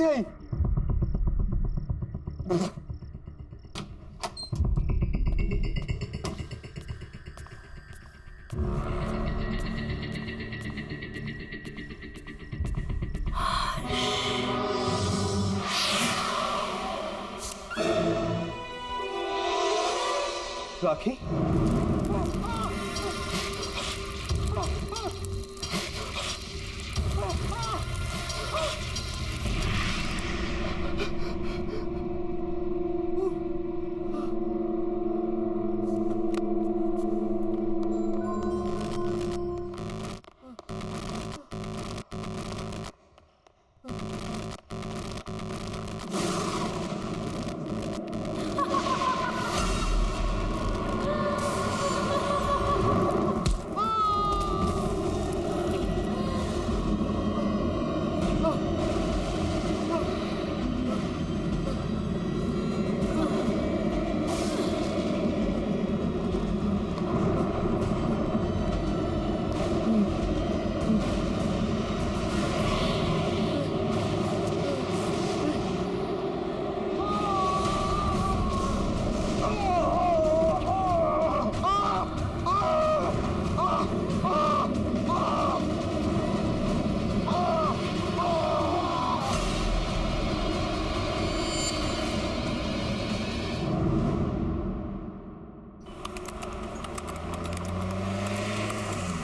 कैसे आई? राखी,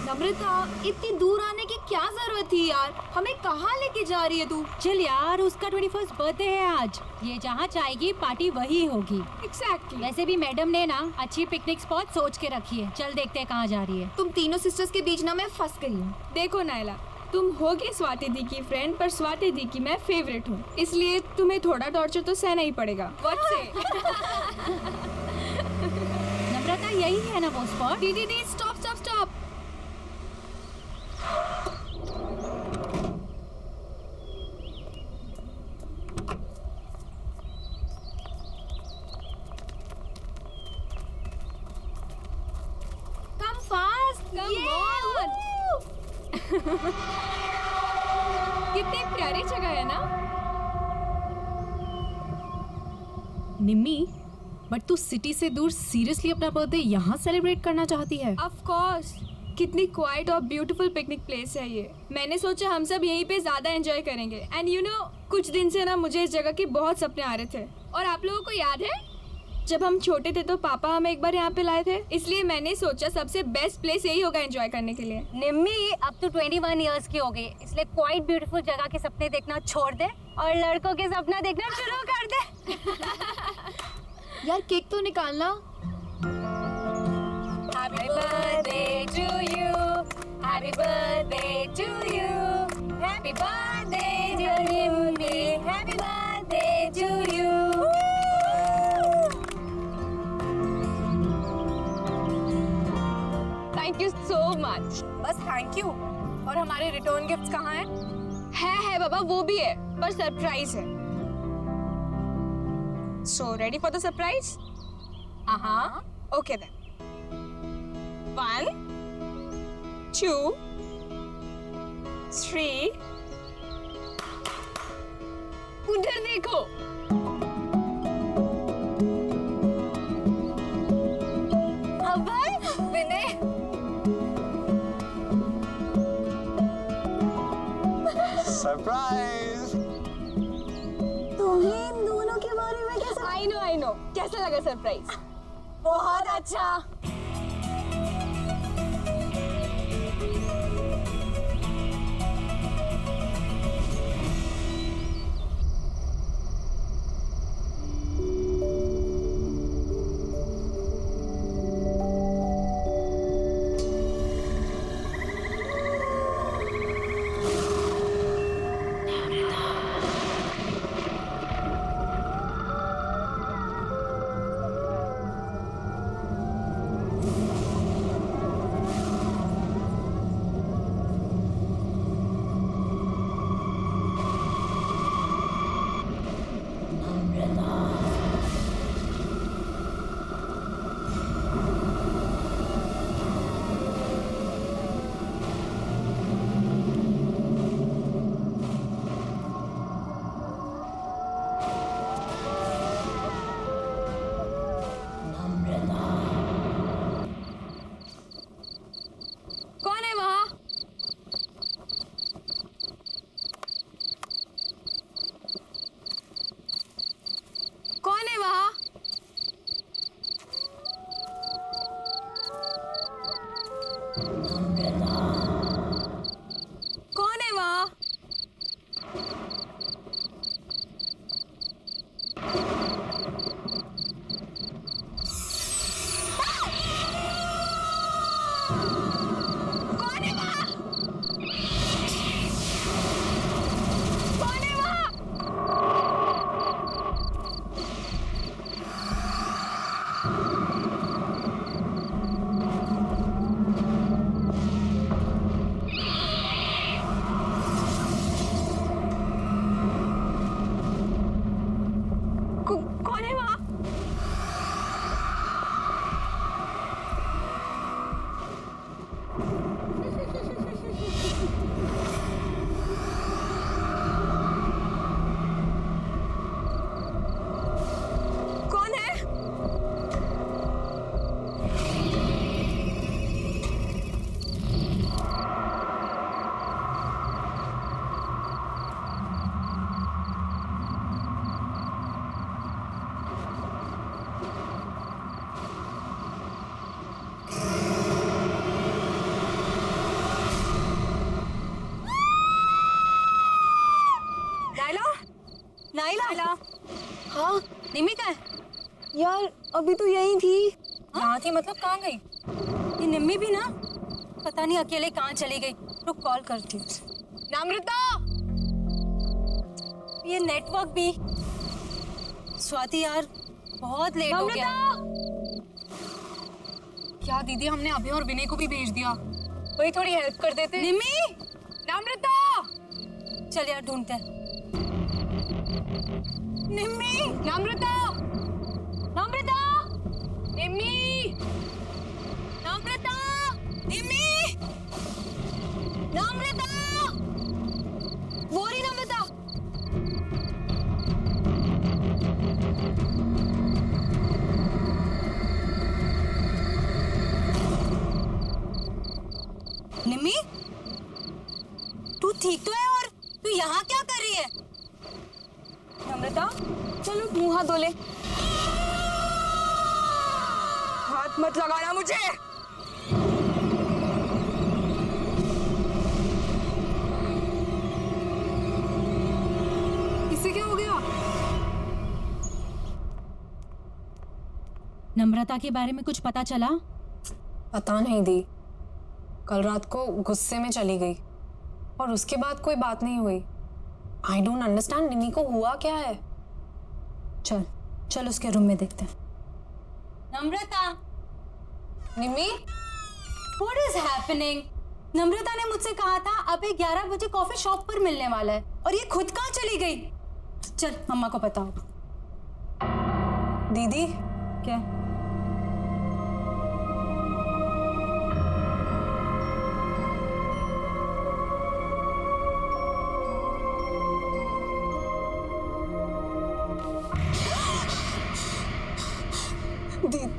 नम्रता, इतनी दूर आने की क्या जरूरत थी यार? हमें कहाँ लेके जा रही है तू? चल यार, उसका 21st बर्थडे है आज। ये जहाँ चाहेगी पार्टी वही होगी। Exactly. वैसे भी मैडम ने ना अच्छी पिकनिक स्पॉट सोच के रखी है। चल देखते हैं कहाँ जा रही है। तुम तीनों सिस्टर्स के बीच ना मैं फंस गई हूँ। देखो नायला, तुम होगी स्वाति दी की फ्रेंड, पर स्वाति दी की मैं फेवरेट हूँ, इसलिए तुम्हें थोड़ा टॉर्चर तो सहना ही पड़ेगा। What say? नम्रता, यही है ना वो स्पॉट? दीदी stop stop stop. Come fast. Come on. कितनी प्यारी जगह है ना? निम्मी, बट तू सिटी से दूर सीरियसली अपना बर्थडे यहाँ सेलिब्रेट करना चाहती है? Of course. कितनी क्वाइट और ब्यूटीफुल पिकनिक प्लेस है ये। मैंने सोचा हम सब यहीं पे ज्यादा एंजॉय करेंगे। एंड यू नो, कुछ दिन से ना मुझे इस जगह के बहुत सपने आ रहे थे। और आप लोगों को याद है जब हम छोटे थे तो पापा हमें एक बार यहाँ पे लाए थे, इसलिए मैंने सोचा सबसे बेस्ट प्लेस यही होगा एंजॉय करने के लिए। निम्मी, अब तो 21 इयर्स की हो गई, इसलिए क्वाइट ब्यूटीफुल जगह के सपने देखना छोड़ दे और लड़कों के सपना देखना शुरू कर दे। यार केक तो निकालना। Happy birthday to you, happy birthday to you, happy birthday dear Nimmi, happy birthday to you. Thank you so much. बस थैंक यू। और हमारे रिटर्न गिफ्ट्स कहाँ हैं? है बाबा, वो भी है, पर सरप्राइज है। So ready for the surprise? हाँ। Okay then. 1 2 3। उधर देखो। अभय, विनय, सरप्राइज। तुम्हें इन दोनों के बारे में कैसे? I know. कैसा लगा सरप्राइज? बहुत अच्छा। नाइला। हाँ निमी कहाँ है? यार अभी तो यही थी। यहाँ थी मतलब कहाँ गई? ये निम्मी भी ना पता नहीं अकेले कहाँ चली गई। रुक कॉल करती हूँ। नम्रता, ये नेटवर्क भी। स्वाति यार बहुत लेट हो गया। क्या दीदी, हमने अभी और विनय को भी भेज दिया। वही थोड़ी हेल्प कर देते। निम्मी, नम्रता, चल यार ढूंढते हैं। निम्मी, नम्रता, नम्रता, निम्मी, नम्रता, निम्मी, नम्रता, वो रही नम्रता। निम्मी, तू ठीक तो है? और तू यहाँ क्या कर रही है? नम्रता चलो मुंह हाथ धो ले। हाथ मत लगाना मुझे। इससे क्या हो गया? नम्रता के बारे में कुछ पता चला? पता नहीं दी, कल रात को गुस्से में चली गई और उसके बाद कोई बात नहीं हुई। आई डोंट अंडरस्टैंड, निमी को हुआ क्या है? चल चल उसके रूम में देखते हैं। नम्रता, निमी, व्हाट इज हैपनिंग? नम्रता ने मुझसे कहा था अभी 11 बजे कॉफी शॉप पर मिलने वाला है और ये खुद कहाँ चली गई? चल मम्मा को बताओ। दीदी क्या?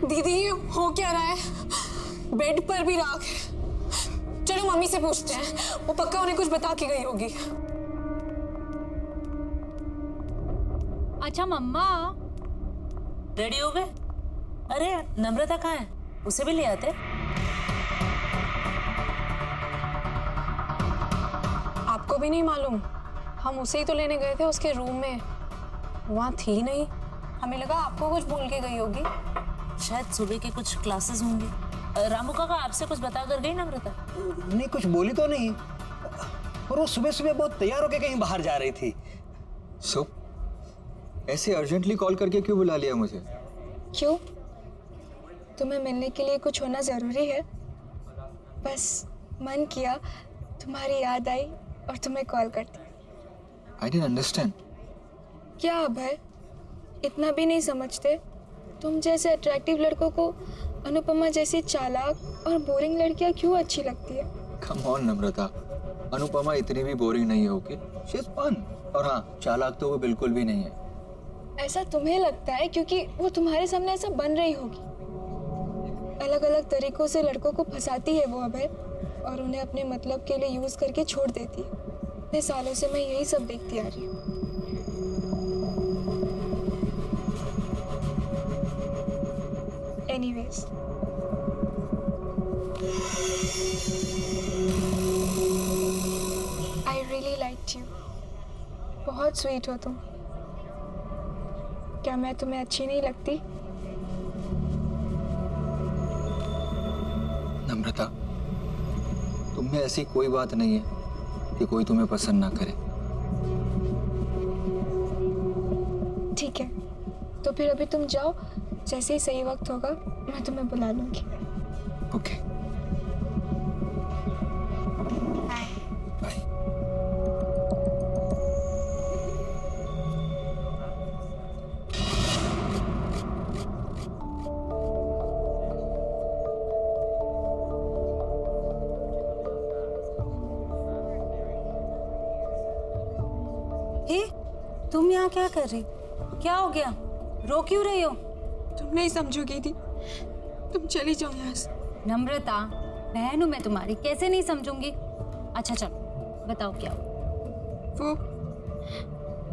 दीदी ये हो क्या रहा है? बेड पर भी राख है। चलो मम्मी से पूछते हैं, वो पक्का उन्हें कुछ बता के गई होगी। अच्छा मम्मा, रेडी हो गए? अरे नम्रता कहाँ है? उसे भी ले आते। आपको भी नहीं मालूम? हम उसे ही तो लेने गए थे उसके रूम में, वहाँ थी नहीं। हमें लगा आपको कुछ भूल के गई होगी। शायद सुबह के कुछ क्लासेस होंगे। रामू काका आपसे कुछ बता कर गई नम्रता? नहीं, कुछ बोली तो नहीं, और वो सुबह सुबह बहुत तैयार होकर कहीं बाहर जा रही थी। सो ऐसे अर्जेंटली कॉल करके क्यों बुला लिया मुझे? क्यों? तुम्हें मिलने के लिए कुछ होना ज़रूरी है? बस मन किया, तुम्हारी याद आई और तुम्हें कॉल कर दी। I didn't understand. क्या अभय, इतना भी नहीं समझते? तुम जैसे अट्रैक्टिव लड़कों को अनुपमा जैसी चालाक और बोरिंग लड़कियां क्यों अच्छी लगती है? कम ऑन नम्रता, अनुपमा इतनी भी बोरिंग नहीं है। Okay, she is fun. और हाँ, चालाक तो वो बिल्कुल भी नहीं है। ऐसा तुम्हें लगता है क्योंकि वो तुम्हारे सामने ऐसा बन रही होगी। अलग अलग तरीकों से लड़कों को फंसाती है वो अभय, और उन्हें अपने मतलब के लिए यूज करके छोड़ देती है। इतने सालों से मैं यही सब देखती आ रही हूँ। Anyways, I really liked you. बहुत स्वीट हो तुम। क्या मैं तुम्हें अच्छी नहीं लगती? नम्रता, तुम में ऐसी कोई बात नहीं है कि कोई तुम्हें पसंद ना करे। ठीक है, तो फिर अभी तुम जाओ, जैसे ही सही वक्त होगा मैं तुम्हें बुला लूंगी। Okay, bye. हे, तुम यहाँ क्या कर रही? क्या हो गया? रो क्यों रही हो? तुम नहीं समझोगी दी, तुम चली जाओ यहाँ से। नम्रता, बहन हूँ मैं तुम्हारी, कैसे नहीं समझूंगी? अच्छा चलो बताओ क्या हुआ? वो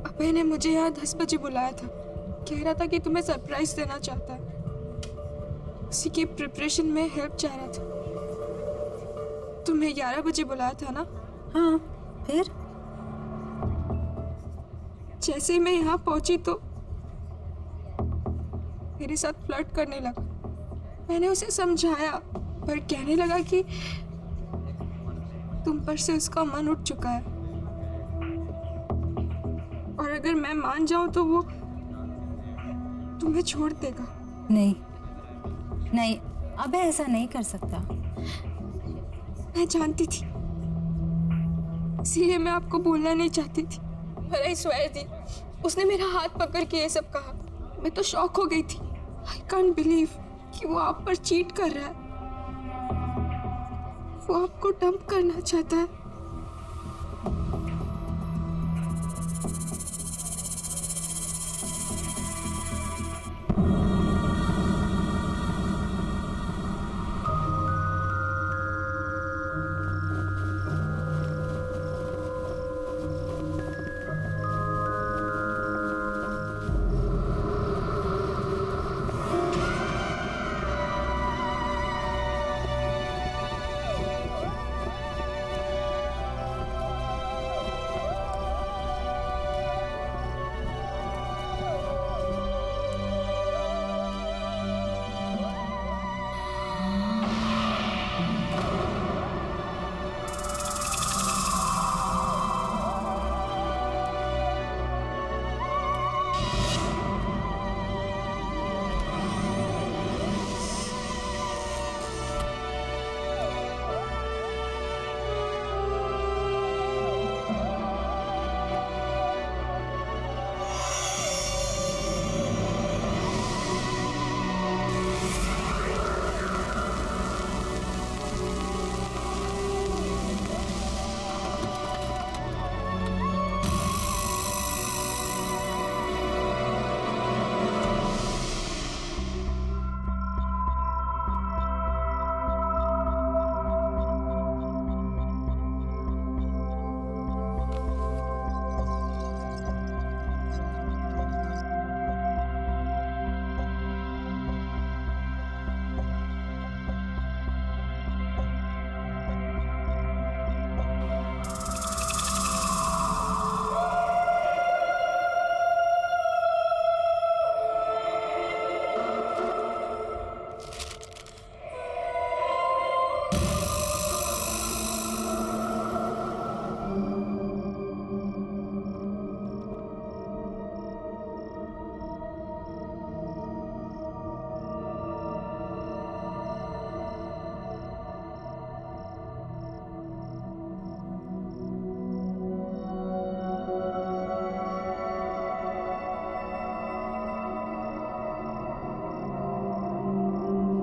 अभय ने मुझे यहाँ 10 बजे बुलाया था। कह रहा था कि तुम्हें सरप्राइज देना चाहता है। उसी की प्रिपरेशन में हेल्प चाह रहा था। तुम्हें 11 बजे बुलाया था ना? हाँ, फिर? जैसे ही मैं यहाँ पहुंची तो मेरे साथ फ्लर्ट करने लगा। मैंने उसे समझाया पर कहने लगा कि तुम पर से उसका मन उठ चुका है और अगर मैं मान जाऊं तो वो तुम्हें छोड़ देगा। नहीं नहीं, अब ऐसा नहीं कर सकता। मैं जानती थी, इसीलिए मैं आपको बोलना नहीं चाहती थी। पर आई स्वेयर दी, उसने मेरा हाथ पकड़ के ये सब कहा। मैं तो शॉक हो गई थी। आई कांट बिलीव कि वो आप पर चीट कर रहा है। वो आपको डंप करना चाहता है।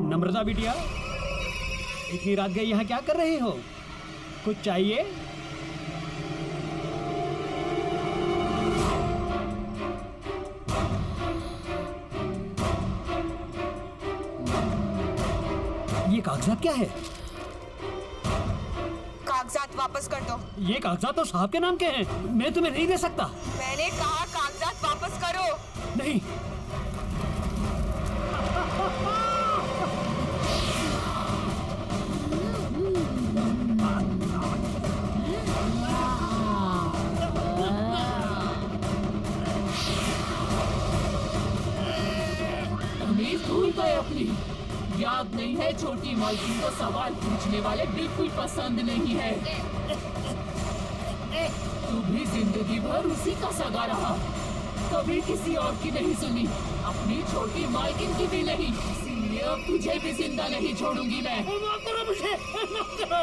नम्रता बिटिया, इतनी रात गई यहाँ क्या कर रही हो? कुछ चाहिए? ये कागजात क्या है? कागजात वापस कर दो। ये कागजात तो साहब के नाम के हैं। मैं तुम्हें नहीं दे सकता। मैंने कहा कागजात वापस करो। नहीं। भूल गए अपनी याद नहीं है। छोटी मालकिन को सवाल पूछने वाले बिल्कुल पसंद नहीं है। तू भी जिंदगी भर उसी का सगा रहा, कभी किसी और की नहीं सुनी, अपनी छोटी मालकिन की भी नहीं। इसीलिए अब तुझे भी जिंदा नहीं छोड़ूंगी मैं। माफ करो मुझे, माफ करो।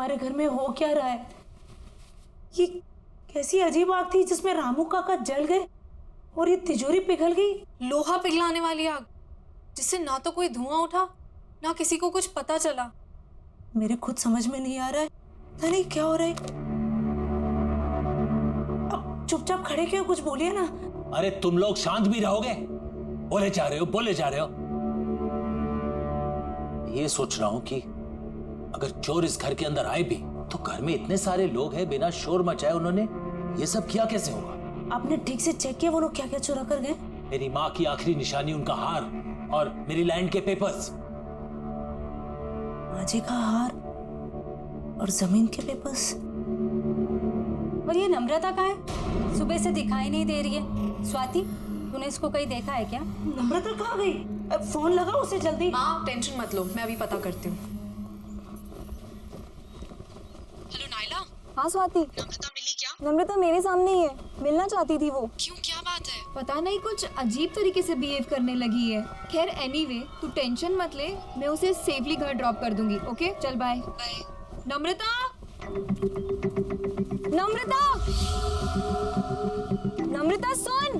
हमारे घर में हो क्या रहा है? ये कैसी अजीब आग थी जिसमें रामू काका जल गए और ये तिजोरी पिघल गई। लोहा पिघलाने वाली आग जिससे ना तो कोई धुआं उठा ना किसी को कुछ पता चला। मेरे खुद समझ में नहीं आ रहा है, पता नहीं क्या हो रहा है। अब चुपचाप खड़े क्यों, कुछ बोलिए ना। अरे तुम लोग शांत भी रहोगे? बोले जा रहे हो। ये सोच रहा हूं कि अगर चोर इस घर के अंदर आए भी तो घर में इतने सारे लोग हैं, बिना शोर मचाए उन्होंने ये सब किया कैसे होगा? आपने ठीक से चेक किया वो लोग क्या क्या चुरा कर गए? मेरी माँ की आखिरी निशानी, उनका हार और मेरी लैंड के पेपर्स। माँ जी का हार और जमीन के पेपर्स। और ये नम्रता कहाँ है? सुबह से दिखाई नहीं दे रही है। स्वाति, तूने इसको कहीं देखा है क्या? नम्रता कहाँ गई? अब फोन लगाओ उसे जल्दी। माँ टेंशन मत लो, मैं अभी पता करती हूँ। हेलो नायला। हाँ स्वाति। नम्रता मिली क्या? नम्रता मेरे सामने ही है, मिलना चाहती थी वो। क्यों, क्या बात है? पता नहीं कुछ अजीब तरीके से बिहेव करने लगी है। खैर एनीवे, तू टेंशन मत ले, मैं उसे सेफली घर ड्रॉप कर दूंगी। ओके चल बाय। बाय। नम्रता, नम्रता, नम्रता सुन।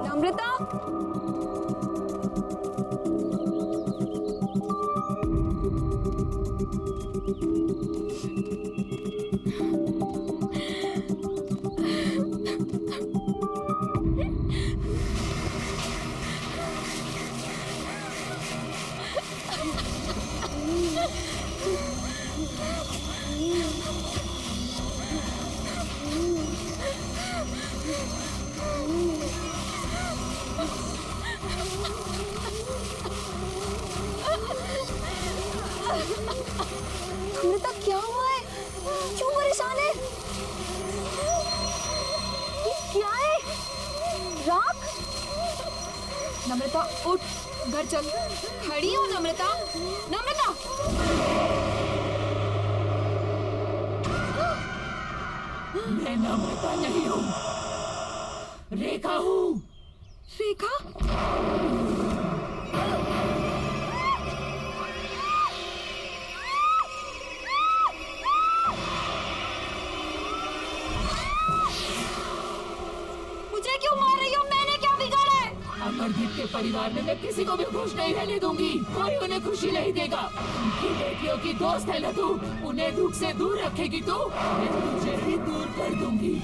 नम्रता, नम्रता क्या हुआ है? क्यों परेशान है? ये क्या है? राख? नम्रता उठ, घर चल। खड़ी हो नम्रता। नम्रता, मैं नम्रता नहीं हूँ, रेखा हूँ। रेखा? मुझे क्यों मार रही हो? मैंने क्या बिगाड़ा है? अमरदीप के परिवार में मैं किसी को भी खुश नहीं रहने दूंगी। कोई उन्हें खुशी नहीं देगा। उनकी बेटियों की दोस्त है ना तू, उन्हें दुख से दूर रखेगी तू, मैं तुझे भी दूर कर दूंगी।